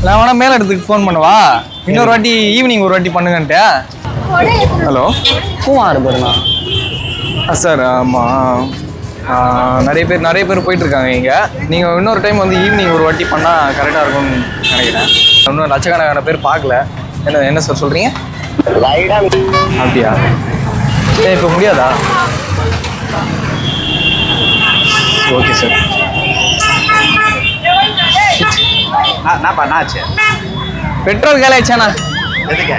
நான் வேணா மேல இடத்துக்கு ஃபோன் பண்ணவா? இன்னொரு வாட்டி ஈவினிங் ஒரு வாட்டி பண்ணுங்கன்ட்டு. ஹலோ, பூவாறு போதுமா சார்? ஆமாம், நிறைய பேர் போயிட்டு இருக்காங்க இங்கே. நீங்கள் இன்னொரு டைம் வந்து ஈவினிங் ஒரு வாட்டி பண்ணால் கரெக்டாக இருக்கும்னு நினைக்கிறேன். இன்னும் லட்சக்கணக்கான பேர் பார்க்கல. என்ன சார் சொல்கிறீங்க? அப்படியா? இப்போ முடியாதா? Okay sir. என்னாச்சு? பெட்ரோல் காலி ஆயிடுச்சாண்ணா? எதுக்கு?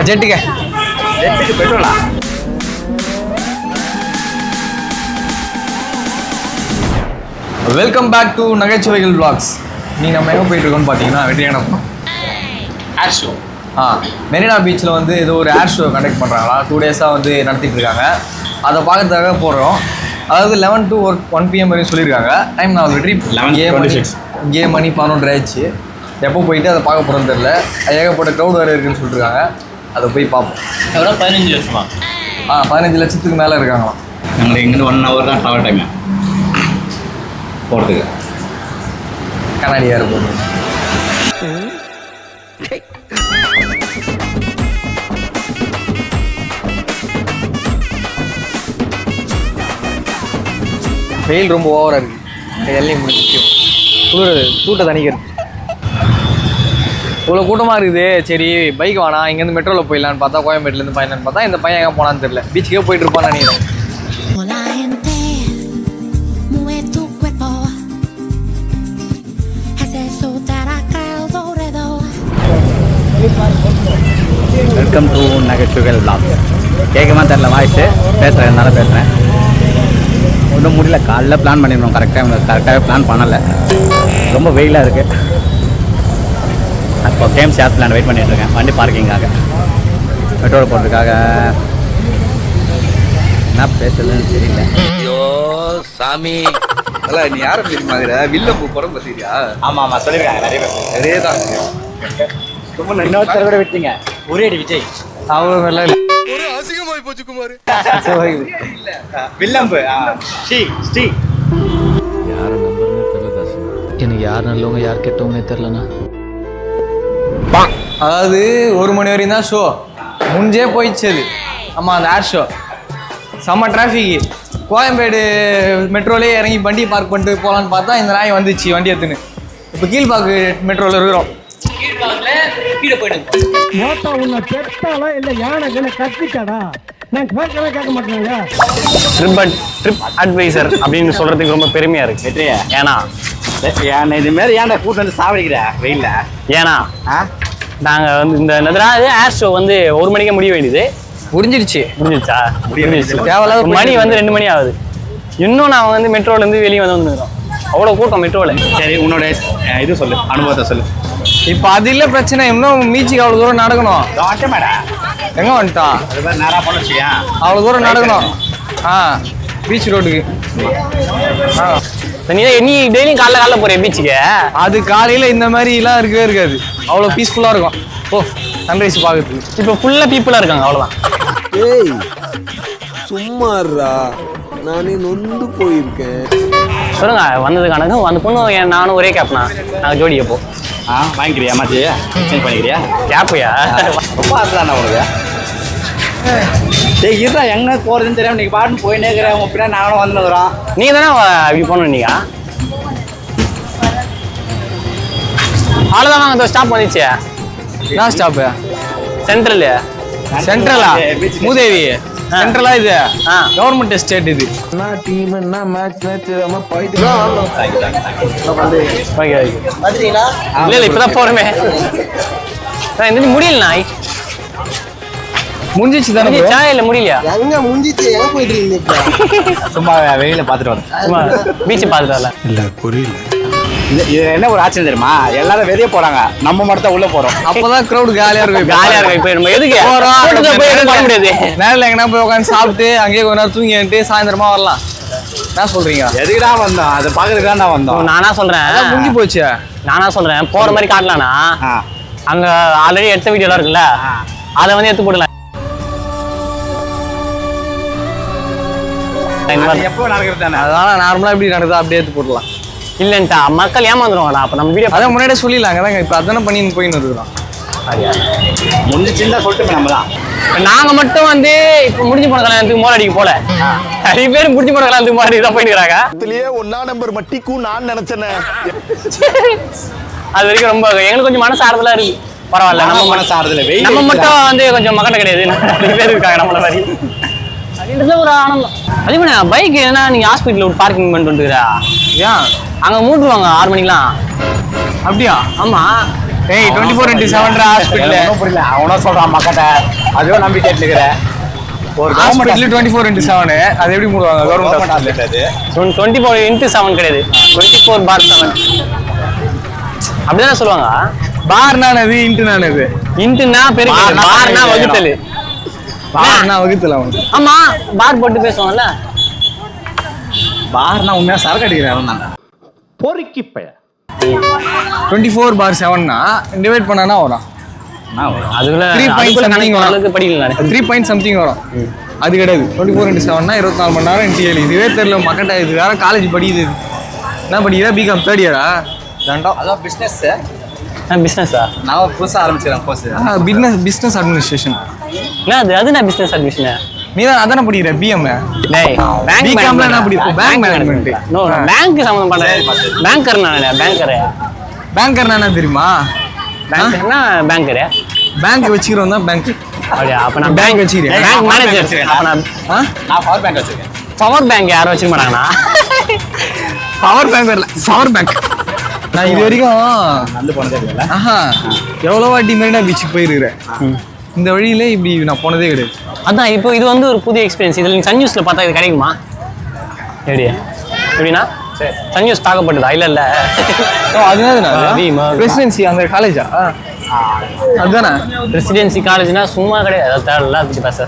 ஜெட்டுக்கு பெட்ரோலா? Welcome back to Nagaichuvaigal vlogs. நீ நம்ம எங்கே போயிட்டு இருக்கோம்னு பார்த்தீங்கன்னா வெற்றியான ஏர் ஷோ. மெரினா பீச்சில் வந்து ஏதோ ஒரு ஏர் ஷோ கண்டக்ட் பண்ணுறாங்களா, 2 டேஸாக வந்து நடத்திட்டு இருக்காங்க. அதை பார்க்கறதுக்காக போகிறோம். அதாவது 11 to 1 PM வரையும் சொல்லியிருக்காங்க. டைம் நான் ஆல்ரெடி 11:26 இங்கே மணி 11 ஆயிடுச்சு. எப்போ போயிட்டு அதை பார்க்க போகிறோன்னு தெரியல. ஏகப்பட்ட க்ரௌட் வேறு இருக்குன்னு சொல்லிட்டுருக்காங்க. அதை போய் பார்ப்போம். எவ்வளோ? 15 லட்சமா? 15 லட்சத்துக்கு மேலே இருக்காங்களாம். நாங்கள் இங்கேருந்து 1 hour தான் ட்ராவல் டைம் போகிறதுக்கு. கண்ணாடி ஏர்போர்ட். வெயில் ரொம்ப ஓவராக இருக்குது. எல்லையும் முடிக்கும் சூட்டை தணிக்கிறது. இவ்வளோ கூட்டமாக இருக்குது. சரி பைக் வேணா, இங்கேருந்து மெட்ரோவில் போயிடலான்னு பார்த்தா, கோயம்பேட்டிலேருந்து பயணம்னு பார்த்தா இந்த பையன் எங்கே போனான்னு தெரியல. பீச்சுக்கே போயிட்டு இருப்பான்னு நினைக்கிறேன். Welcome to Nagaichuvaigal vlog. கேட்கமா தெரில வாய்ஸு, பேசுகிறேன் பேசுகிறேன். ஒன்றும் முடியல. காலைல பிளான் பண்ணிடணும், கரெக்டாகவே பிளான் பண்ணலை. ரொம்ப வெயிலாக இருக்குது. அப்போ கேம்ஸ் ஆப் பிளான் வெயிட் பண்ணிட்டு இருக்கேன். வண்டி பார்க்கிங்காக, மெட்ரோவில் போகிறதுக்காக. என்ன பேசுறதுன்னு தெரியல. ஐயோ சாமி, அல்ல நீ யாரும் தெரியுமாங்கிற வில்லம் படம் பார்த்தியா? ஆமாம் சொல்லியிருக்காங்க நிறைய பேர். அதே தான். ரொம்ப இன்னொருத்தர் கூட விட்டீங்க. ஒரே அடி விஜய். அவ்வளோ நல்லா இல்லை. ஒரு அசிங்கமாய் போச்சு குமார். வில்லம்பு ஸ்ரீ யார நம்பர்னே தெரியல தாஸ். எனக்கு யார் நல்லவங்க யார் கெட்டவங்கன்னே தெரியலண்ணா. அதாவது 1 மணி வரையும் தான் ஷோ முடிஞ்சே போயிடுச்சு அது. ஆமாம், அந்த ஏர் ஷோ செம்ம டிராஃபிக்கு. கோயம்பேடு மெட்ரோலே இறங்கி வண்டி பார்க் பண்ணிட்டு போகலான்னு பார்த்தா இந்த நாய் வந்துச்சு வண்டி எடுத்துன்னு. இப்போ கீழ்பாக்கு மெட்ரோவில் இருக்கிறோம். ட்ரிப் அட்வைசர் அப்படின்னு சொல்கிறதுக்கு ரொம்ப பெருமையாக இருக்குது. ஏன்னா இதுமாரி ஏன்டா கூட்டு வந்து சாவடிக்கிற வெயில்ல? ஏன்னா நாங்கள் வந்து இந்த ஏர் ஷோ வந்து 1 மணிக்கே முடிய வேண்டியது. முடிஞ்சிருச்சா? தேவையில்லாத மணி வந்து 2 மணி ஆகுது. இன்னும் நான் வந்து மெட்ரோலேருந்து வெளியே வந்துருக்கோம். அவ்வளோ கூட்டம் மெட்ரோவில். சரி, உன்னோட இது சொல்லு, அனுபவத்தை சொல்லு. இப்போ அது இல்லை பிரச்சனை. இன்னும் மீச்சுக்கு அவ்வளோ தூரம் நடக்கணும். எங்கே வந்துட்டான்? அது மாதிரி நேராக போன வச்சியா? அவ்வளோ தூரம் நடக்கணும். பீச் ரோட்டுக்கு. நீ டெய்லியும் காலைல போகிறேன் பீச்சுக்கு. அது காலையில் இந்த மாதிரிலாம் இருக்கவே இருக்காது. அவ்வளோ பீஸ்ஃபுல்லாக இருக்கும். சன்ரைஸ் பார்க்குறதுக்கு. இப்போ ஃபுல்லாக பீப்புளாக இருக்காங்க. அவ்வளோதான். ஏய் சும்மாறா, நானே நொந்து போயிருக்கேன். சொல்லுங்க, வந்ததுக்கானது அந்த பொண்ணு நானும் ஒரே கேப்னா. நாங்கள் ஜோடி எப்போ வாங்கிக்கிறியா? மாற்றி சேஞ்ச் பண்ணிக்கிறியா? கேப்பையா? ரொம்ப ஆசைதாண்ணா உனக்கு. சரி இருடா, எங்கே போகிறதுன்னு தெரியாமல் நீங்கள் பாட்டுன்னு போயின்னே இருக்கிறேன். உங்க பின்னாடி நானும் வந்துக்கிறோம். நீங்கள் தானே இப்படி போகணும். நீங்கள் அவ்வளோதான். வாங்க, ஸ்டாப் வந்துச்சு. என்ன ஸ்டாப்பு? சென்ட்ரலா? மூதேவி சென்ட்ரலா? இது கவர்மெண்ட் எஸ்டேட். இது இல்லை இப்போதான் போகிறோமே. இந்த முடியலண்ணா. முடிஞ்சிச்சு தானே? இல்லை முடியலையா? எங்க முடிஞ்சிச்சு? எங்க போயிட்டு இருக்கீங்க? சும்மா வெயில பார்த்துட்டு வரேன். சும்மா பீச்சு பார்த்துட்டு வரல. இல்ல புரியல. இது என்ன ஒரு ஆச்சரியம் தெரியுமா? எல்லாரும் வெளியே போறாங்க, நம்ம மட்டும் தான் உள்ள போறோம். அப்பதான் க்ரௌட் காலியா இருக்கும். இப்போ நம்ம எதுக்கு பண்ண முடியாது? நேரில் எங்கன்னா போய் உட்காந்து சாப்பிட்டு அங்கேயே கொஞ்ச நேரம் தூங்கிட்டு சாயந்தரமா வரலாம். என்ன சொல்றீங்க? எதுக்குடா வந்தோம்? அதை பாக்குறதுக்கு தான் வந்தோம். நானா சொல்றேன், முடிஞ்சு போச்சு. நானா சொல்றேன், போற மாதிரி காட்டலாம்னா அங்க ஆல்ரெடி எடுத்த வீடியோ எல்லாம் இருக்குல்ல, அதை வந்து எடுத்து போடலாம். எப்போ நடக்கிறது தானே? அதனால நார்மலா எப்படி நடக்குதோ அப்படியே எடுத்து போடலாம். இல்லன்ட்டா மக்கள் ஏமாந்துருவாங்கடா. அப்ப நம்ம வீடியோ அதான் முன்னாடியே சொல்லிடலாங்க தாங்க. இப்போ அதானே பண்ணி போயின்னு இருக்கிறோம். முடிஞ்சிச்சுன்னு சொல்லிட்டு நம்ம தான். நாங்க மட்டும் வந்து இப்ப முடிஞ்சு போன கல்யாணத்துக்கு மோர் அடிக்க போல. நிறைய பேர் முடிஞ்சு போன கல்யாணத்துக்கு மோர் அடிக்க தான் போயிட்டு இதுலயே 1 நம்பர் மட்டிக்கும் நான் நினைச்சேனே. அது வரைக்கும் ரொம்ப எங்களுக்கு கொஞ்சம் மனசு ஆறுதலா இருக்கு. பரவாயில்ல, நம்ம மனசு ஆறுதல. நம்ம மட்டும் வந்து கொஞ்சம் மக்கட்ட கிடையாது, நிறைய பேர் இருக்காங்க நம்மள மாதிரி. அப்படின்றது ஒரு ஆனந்தம். அதே மாதிரி பைக் என்ன நீங்க ஹாஸ்பிட்டல் ஒரு பார்க்கிங் பண்ணிட்டு வந்துக்கிறா? ஏன் அங்க மூட்டுருவாங்க 6 மணிக்கெல்லாம். அப்படியா? ஆமா. ஏய் 24/7 ஹாஸ்பிட்டல் புரியல. அவனா சொல்றான் மக்கட்ட. அதுவும் நம்பி கேட்டுக்கிற. ஒரு ஹாஸ்பிட்டல் 24/7 அது எப்படி மூடுவாங்க? கவர்மெண்ட் ஹாஸ்பிட்டல் அது 24/7 கிடையாது, 24/7 அப்படிதானே சொல்லுவாங்க. பார்னானது இன்ட்டுனானது. இன்ட்டுனா பெருக்கல், பார்னா வகுத்தல். பார்னா வகுத்தல் அவனுக்கு. ஆமா, பார் போட்டு பேசுவாங்கல்ல. பார்னா உண்மையா சரக்கு அடிக்கிறான் நான். பொறுக்கி பைய 24/7னா டிவைட் பண்ணானா வரும். அதுக்குள்ள 3.something அளவுக்கு படிக்கல. 3.something வரும். அது கிடையாது. 24/7னா 24 மணி நேரம் இன்ட்டு 7. இதுவே தெரியல மக்கட்ட. இது வேற காலேஜ் படிக்குது. என்ன படிக்கிறா? பிகாம் 3rd இயரா? அதான் பிசினஸ். பிசினஸா? நான் புதுசா ஆரம்பிச்சிருக்கேன் கோர்ஸ். Business administration. அது நான் பிசினஸ் அட்மிஷன். நீ தான் அதானே படிக்கிற பிஎம். டேய் பேங்க் பிகாம்ல என்ன படிப்போ? Bank management. நோ பேங்க் சம்பந்தம் பண்றேன். பேங்கர் நானே. பேங்கர்னா என்ன தெரியுமா? பேங்கர்னா பேங்கர். பேங்க் வச்சிரோம் தான் பேங்க். அப்படியே அப்ப நான் பேங்க் வச்சிரேன். Bank manager. அப்ப நான் பவர் பேங்க் வச்சிருக்கேன். பவர் பேங்க் யாரும் வச்சிர மாட்டாங்கனா? பவர் பேங்க் இல்ல, பவர் பேங்க். நான் இது வரைக்கும் வந்து போனதே இல்ல. எவ்வளோ வாட்டி மெரினா பீச்சுக்கு போயிருக்கிறேன். இந்த வழியில இப்படி நான் போனதே கிடையாது. அதான் இப்போ இது வந்து ஒரு புதிய எக்ஸ்பீரியன்ஸ். இதில் நீங்கள் சன் நியூஸில் பார்த்தா இது கிடைக்குமா? எப்படின்னா சன் நியூஸ் தாக்கப்பட்டதா? இல்லை அதுதான் பிரசிடென்சி அந்த காலேஜா? அதுதானே பிரசிடென்சி காலேஜ்னா சும்மா கிடையாது. அதை தேவையில்ல, அதை பற்றி பேச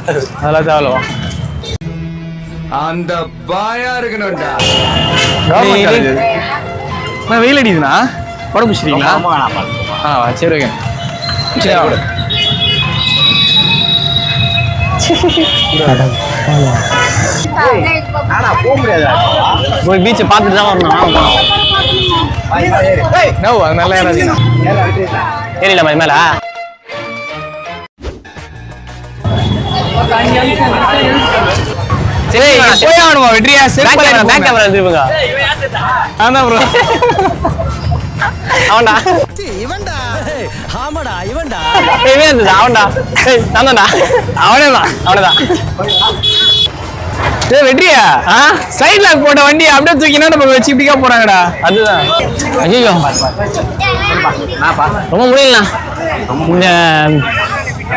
அதெல்லாம் தேவையில்ல. அந்த பாயா இருக்கணும்டா. நான் வெயில் அடிக்குதுண்ணா. படம் பிடிச்சிருக்கீங்களா? சரி ஓகே. போக முடியாது. போய் பீச்சை பார்த்துட்டு தான் வரணும். நல்லா ஏறில மாதிரி மேல சரி போய் ஆகணுமா? வெற்றியா பேங்க் கேமரா திருப்புங்க. அதான் ப்ரோ. அவன்டா இவன்டா. ஆமாடா இவன்டா. அவன்டா. தான்டா அவனேதான். வெற்றியா சைட் லாக் போட்ட வண்டி அப்படியே தூக்கினா நம்ம வச்சு இப்படிக்கா போறாங்கடா. அதுதான். ஐயோ ரொம்ப முடியலண்ணா. இந்த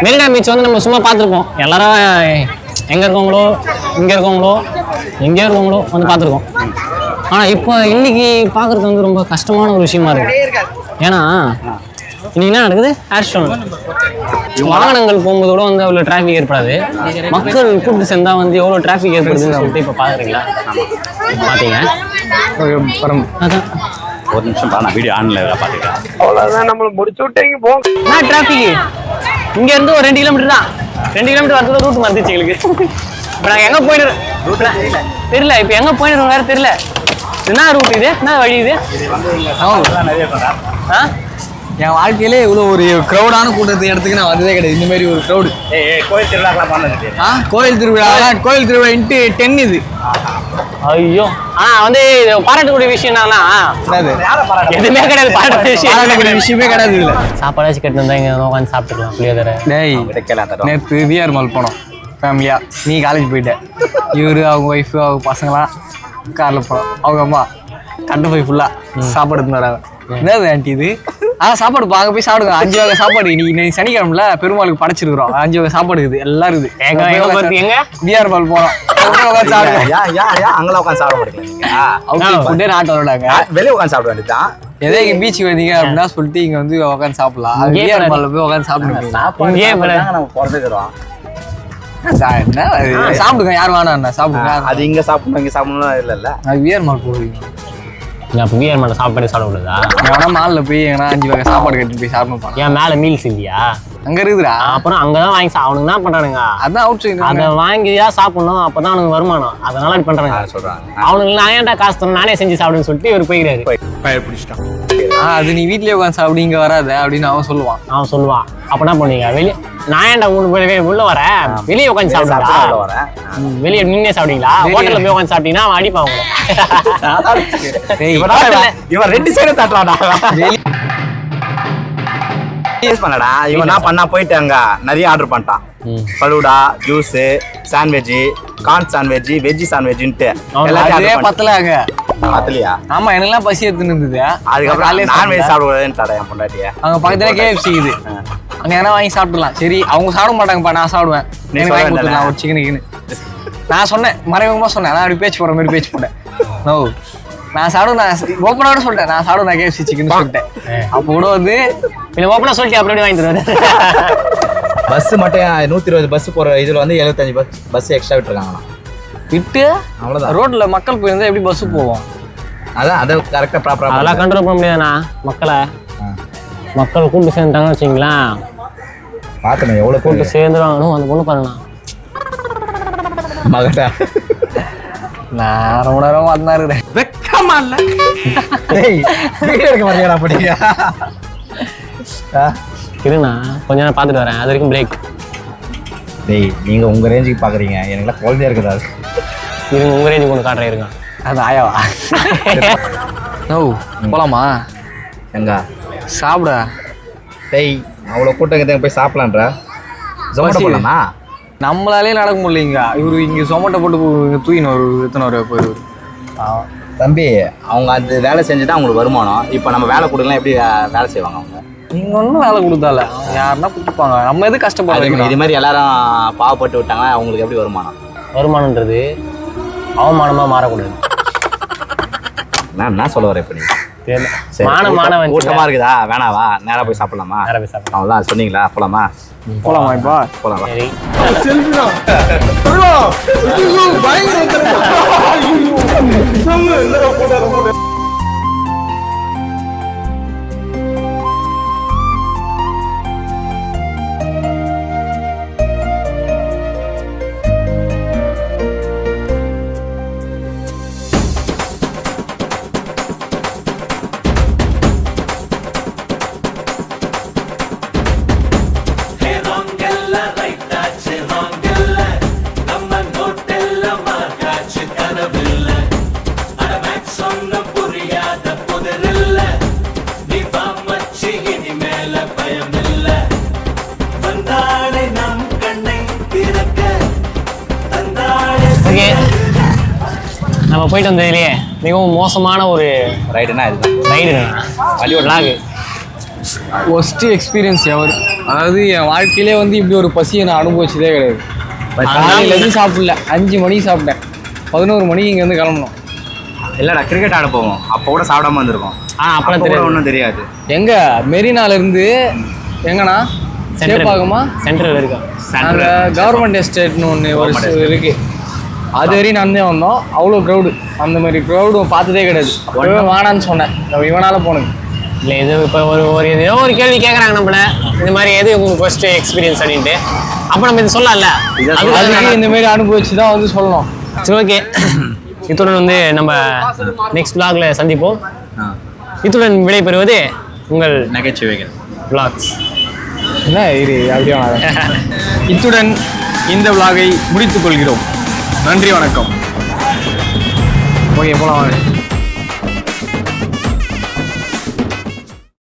மெரினா பீச் வந்து நம்ம சும்மா பார்த்துருக்கோம். எல்லாரும் எங்கே இருக்கவங்களோ இங்கே இருக்கவங்களோ எங்கேயோ இருக்கவங்களோ வந்து பார்த்துருக்கோம். ஆனால் இப்போ இன்னைக்கு பார்க்குறது வந்து ரொம்ப கஷ்டமான ஒரு விஷயமா இருக்கு. ஏன்னா இன்னைக்கு என்ன நடக்குது? ஏர் ஷோ. வாகனங்கள் போகும்போது கூட வந்து அவ்வளோ டிராஃபிக் ஏற்படாது. மக்கள் கூப்பிட்டு சேர்ந்தா வந்து எவ்வளோ டிராஃபிக் ஏற்படுதுன்னு சொல்லிட்டு இப்போ பார்க்குறீங்களா? பார்த்தீங்க. அதான் ஒரு நிமிஷம் பா, நான் வீடியோ ஆன்ல பார்த்துக்கிறேன். அவ்வளோதான், நம்மளை முடிச்சு விட்டீங்க போ. நான் டிராஃபிக் இங்கேருந்து ஒரு 2 கிலோமீட்டர் தான். 2 கிலோமீட்டர் வரதுக்கு ரூட் மறந்துச்சு எங்களுக்கு. இப்போ நாங்கள் எங்கே போயிடுறோம் தெரியல. இப்போ எங்கே போயிடுறோம் வேறு தெரியல. என்ன ரூட் இது? என்ன வழி இது? என் வாழ்க்கையிலே இவ்வளோ ஒரு க்ரௌடான கூட்டத்து இடத்துக்கு நான் வந்ததே கிடையாது. இந்த மாதிரி ஒரு க்ரௌடு. கோயில் திருவிழாக்கெல்லாம் பண்ணது. கோயில் திருவிழா இன்ட்டு 10 இது. ஐயோ வந்து பாராட்டக்கூடிய விஷயம் என்னன்னா எதுவுமே கிடையாது. பாராட்டக்கூடிய விஷயமே கிடையாது. இல்லை சாப்பாடாச்சும் கட்டு வந்தா இங்கே உட்காந்து சாப்பிட்டுக்கலாம். புளியோதரை. நேற்று விஆர் மால் போனோம் ஃபேமிலியா. நீ காலேஜ் போயிட்ட. இவரு அவங்க ஒய்ஃபு அவங்க பசங்களாம் காரில் போனோம். அவங்க அம்மா கண்டு போய் ஃபுல்லாக சாப்பாடு எடுத்துன்னு வராங்க. என்னது ஆண்டி இது? சாப்பாடு அங்கே போய் சாப்பிடுங்க. 5 வகை சாப்பாடு. இன்னைக்கு சனிக்கிழமைல பெருமாளுக்கு படைச்சிருக்கிறோம். 5 வகை சாப்பாடு இருக்குது. எல்லாம் இருக்குது. எங்க விஆர் மால் போனோம். அங்கெல்லாம் உட்காந்து சாப்பிட முடியல. நாட்டு வரோடாங்க. வெளியே உட்காந்து சாப்பிட வேண்டியதான். எதே இங்க பீச்சுக்கு வந்தீங்க அப்படின்னா சொல்லிட்டு இங்க வந்து உட்காந்து சாப்பிடலாம். விஆர் மால்ல போய் உட்காந்து சாப்பிடுங்க. நம்ம பிறந்தே தருவோம். சாப்பிடுங்க. யார் வேணா சாப்பிடுங்க. அது இங்க சாப்பிடணும் இங்க சாப்பிடணும் இல்ல. அது விஆர் மால் போவீங்க. அப்போ விஆர் மால் சாப்பாடு சாப்பிட முடியாதா? எவனா மால்ல போய் எங்கன்னா 5 வகை சாப்பாடு கட்டி போய் சாப்பிடுப்பாங்க. ஏன் மேலே மீல்ஸ் இல்லையா? அங்க இருக்குதுடா. அப்புறம் அங்கதான் வாங்கி அவனுக்கு என்ன பண்றானுங்க, அதான் அவுட் சைடு அதை வாங்கியா சாப்பிடணும், அப்பதான் அவனுக்கு வருமானம். அதனால இப்படி பண்றாங்க சொல்றாங்க. அவனுக்கு நான் ஏன்டா காசு தரணும், நானே செஞ்சு சாப்பிடுன்னு சொல்லிட்டு இவர் போய்கிறாரு. அது நீ வீட்லயே உட்காந்து சாப்பிடு, இங்க வராத அப்படின்னு அவன் சொல்லுவான். அப்ப என்ன பண்ணுவீங்க, வெளியே நான் ஏன்டா உள்ள வரேன், வெளியே உட்காந்து சாப்பிடுறா, வெளியே நீங்களே சாப்பிடுவீங்களா? ஹோட்டல்ல போய் உட்காந்து சாப்பிட்டீங்கன்னா அவன் அடிப்பான் இவன் ரெண்டு சைடு தட்டுறான்டா. பண்ணடா இவன் என்ன பண்ணா, போயிட்டு அங்க நிறைய ஆர்டர் பண்ணிட்டான். Falooda, juice, sandwich, corn sandwich, veg சாண்ட்விச்ன்ட்டு எல்லாத்தையும் பத்தலாங்க. பத்தலையா? ஆமா, எனக்குலாம் பசி எடுத்துன்னு இருந்தது. அதுக்கப்புறம் நான்வெஜ் சாப்பிடுவேன்டா என் பொண்டாட்டிய. அங்க பக்கத்துல KFC இது, அங்க என்ன வாங்கி சாப்பிடலாம். சரி அவங்க சாப்பிட மாட்டாங்கப்பா, நான் சாப்பிடுவேன், எனக்கு வாங்கி கொடுத்துடலாம் ஒரு சிக்கனுக்குன்னு. நான் சொன்னேன், மறைமுகமா சொன்னேன், நான் அப்படி பேச்சு போற மாதிரி பேச்சு போட்டேன். நோ நான் சாப்பிடுவேன், நான் ஓப்பனோட சொல்லிட்டேன், நான் சாப்பிடுவேன் KFC சிக்கன் சொல்லிட்டேன். அப்போ கூட வந்து ஓப்பனா சொல்லிட்டு அப்படி வாங்கி தருவாரு. பஸ் மட்டும் 120 பஸ் போற இதுல வந்து 75 பஸ் எக்ஸ்ட்ரா விட்டுருக்காங்களா? விட்டு அவ்வளவுதான். ரோட்ல மக்கள் போயிருந்தா எப்படி பஸ் போவோம்? அதான் அதை கரெக்டா ப்ராப்பரா அதெல்லாம் கண்ட்ரோல் பண்ண முடியாதுண்ணா. மக்கள் கூப்பிட்டு சேர்ந்துட்டாங்கன்னு வச்சுங்களேன், பாத்தணும் எவ்வளவு கூப்பிட்டு சேர்ந்துருவாங்கன்னு அந்த பொண்ணு பாருங்கண்ணா. மகட்டா நான் ரொம்ப நேரம் வந்தா இருக்கிறேன். வெக்கமா இல்ல வீடியோ எடுக்க மாட்டேங்கிறா படிக்க. இருண்ணா கொஞ்ச நேரம் பார்த்துட்டு வரேன், அது வரைக்கும் பிரேக். டேய் நீங்க உங்க ரேஞ்சுக்கு பாக்குறீங்க, எனக்குலாம் குழந்தையா இருக்குதா? இருங்க உங்க ரேஞ்சுக்கு ஒன்று காட்டுறேன் இருங்க. அது ஆயாவா? ஓ போலாமா? எங்க சாப்பிட? டேய் அவ்வளோ கூட்டம் போய் சாப்பிடலான்றா? ஜொமேட்டோ போடலாமா? நம்மளாலே நடக்க முடியலைங்க. இவரு இங்க சொமேட்டோ போட்டு தூக்கின ஒரு எத்தனை ஒரு போயிடுவார். தம்பி அவங்க அது வேலை செஞ்சுட்டு அவங்களுக்கு வருமானம். இப்போ நம்ம வேலை கொடுக்கலாம், எப்படி வேலை செய்வாங்க அவங்க? நீங்க ஒன்றும் வேலை கொடுத்தால யாருன்னா கொடுப்பாங்க, நம்ம எது கஷ்டப்படுறோம். இது மாதிரி எல்லாரும் பாவப்பட்டு விட்டாங்கன்னா அவங்களுக்கு எப்படி வருமானம்? வருமானன்றது அவமானமா மாறக்கூடாது. நான் என்ன சொல்ல வரேன் இப்போ? கூட்டமா இருக்குதா? வேணாவா? நேரா போய் சாப்பிடலாமா? அவ்வளோதான் சொன்னீங்களா? போலாமா? போலாமா? இப்போ போலாமா? நம்ம போயிட்டு வந்ததுலேயே மிகவும் மோசமான ஒரு ரைடுனா லாகு ஒஸ்ட் எக்ஸ்பீரியன்ஸ் எவர். அதாவது என் வாழ்க்கையிலே வந்து இப்படி ஒரு பசியை நான் அனுபவிச்சதே கிடையாது. காலையிலேருந்து சாப்பிடல, 5 மணிக்கு சாப்பிட்டேன், 11 மணிக்கு இங்கேருந்து கிளம்பணும். இல்லைடா கிரிக்கெட் ஆட போவோம், அப்போ கூட சாப்பிடாம வந்திருக்கோம். அப்புறம் தெரியாது, ஒன்றும் தெரியாது. எங்க மெரினாலேருந்து எங்கண்ணா சேப்பாகமா சென்ட்ரல் இருக்கு, அங்கே கவர்மெண்ட் எஸ்டேட்னு ஒன்று ஒரு இருக்கு, அது வரையும் நடந்தே வந்தோம். அவ்வளோ க்ரௌடு, அந்த மாதிரி க்ரௌடு பார்த்ததே கிடையாது. அப்போவே வேணான்னு சொன்னேன், இவனால போனது இல்லை. இது இப்போ ஏதோ ஒரு கேள்வி கேட்குறாங்க நம்மள, இந்த மாதிரி எது உங்களுக்கு ஃபர்ஸ்ட் எக்ஸ்பீரியன்ஸ் அப்படின்ட்டு. அப்போ நம்ம இது சொல்லலாம்ல, அதுக்கு இந்த மாதிரி அனுபவிச்சு தான் வந்து சொல்லணும். சரி ஓகே, இத்துடன் வந்து நம்ம நெக்ஸ்ட் vlogல சந்திப்போம். இத்துடன் விடைபெறுவது உங்கள் நகைச்சுவைகள் vlogs. என்ன இது அப்படியே இத்துடன் இந்த vlog-ஐ முடித்துக் கொள்கிறோம். நன்றி, வணக்கம். ஓகே போலாம் வாங்க.